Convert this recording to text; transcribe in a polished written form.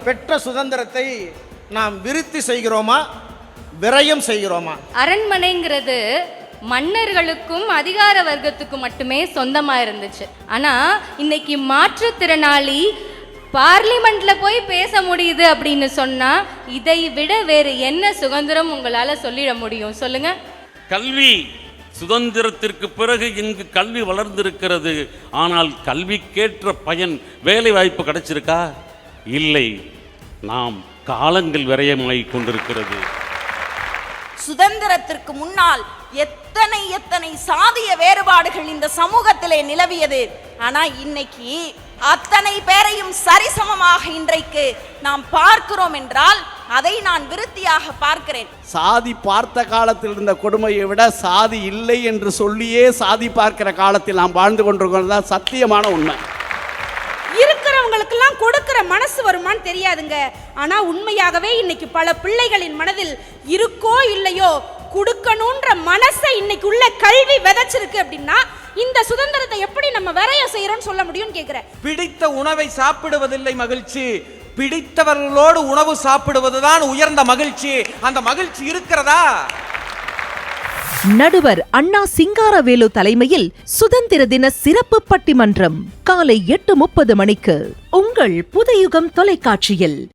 பெற்ற சுதந்திரத்தை நாம் விருத்தி செய்கிறோமா, விரயம் செய்கிறோமா? அரண்மனைங்கிறது மன்னர்களுக்கும் அதிகார வர்க்கத்துக்கும் மட்டுமே சொந்தமா இருந்துச்சு. ஆனா இன்னைக்கு மாற்றுத்திறனாளி பார்லிமெண்ட்ல போய் பேச முடியுது அப்படின்னு சொன்னா இதை விட வேறு என்ன சுதந்திரம் உங்களால சொல்லிட முடியும்? சொல்லுங்க. கல்வி சுதந்திரத்திற்கு பிறகு இங்கு கல்வி வளர்ந்திருக்கிறது. ஆனால் கல்விக்கேற்ற பயன், வேலை வாய்ப்பு கிடைச்சிருக்கா? இல்லை. நாம் காலங்கள் விரயமாகி கொண்டிருக்கிறது. சுதந்திரத்திற்கு முன்னால் எத்தனை சாதிய வேறுபாடுகள் இந்த சமூகத்திலே நிலவியது. ஆனா இன்னைக்கு அத்தனை பேரையும் சரிசமமாக இன்றைக்கு நாம் பார்க்கிறோம் என்றால் அதை நான் விருத்தியாக பார்க்கிறேன். சாதி பார்த்த காலத்தில் இருந்த கொடுமையை விட சாதி இல்லை என்று சொல்லியே சாதி பார்க்கிற காலத்தில் நாம் வாழ்ந்து கொண்டிருக்கிறது தான் சத்தியமான உண்மை. இருக்கிறவங்களுக்கெல்லாம் கொடுக்கிற மனசு வருமானு தெரியாதுங்க. ஆனா உண்மையாகவே இன்னைக்கு பல பிள்ளைகளின் மனதில் இருக்கோ இல்லையோ கொடுக்கணும்ன்ற மனசை இன்னைக்கு உள்ள கல்வி விதைச்சிருக்கு. அப்படின்னா இந்த சுதந்திரத்தை எப்படி நம்ம வரைய செய்யறோம்னு சொல்ல முடியும்னு கேக்குறேன். பிடித்த உணவை சாப்பிடுவதில்லை மகிழ்ச்சி, பிடித்தவர்களோடு உணவு சாப்பிடுவதுதான் உயர்ந்த மகிழ்ச்சி. அந்த மகிழ்ச்சி இருக்கிறதா? நடுவர் அண்ணா சிங்காரவேலு தலைமையில் சுதந்திர தின சிறப்பு பட்டிமன்றம் காலை 8:30 மணிக்கு உங்கள் புதுயுகம் தொலைக்காட்சியில்.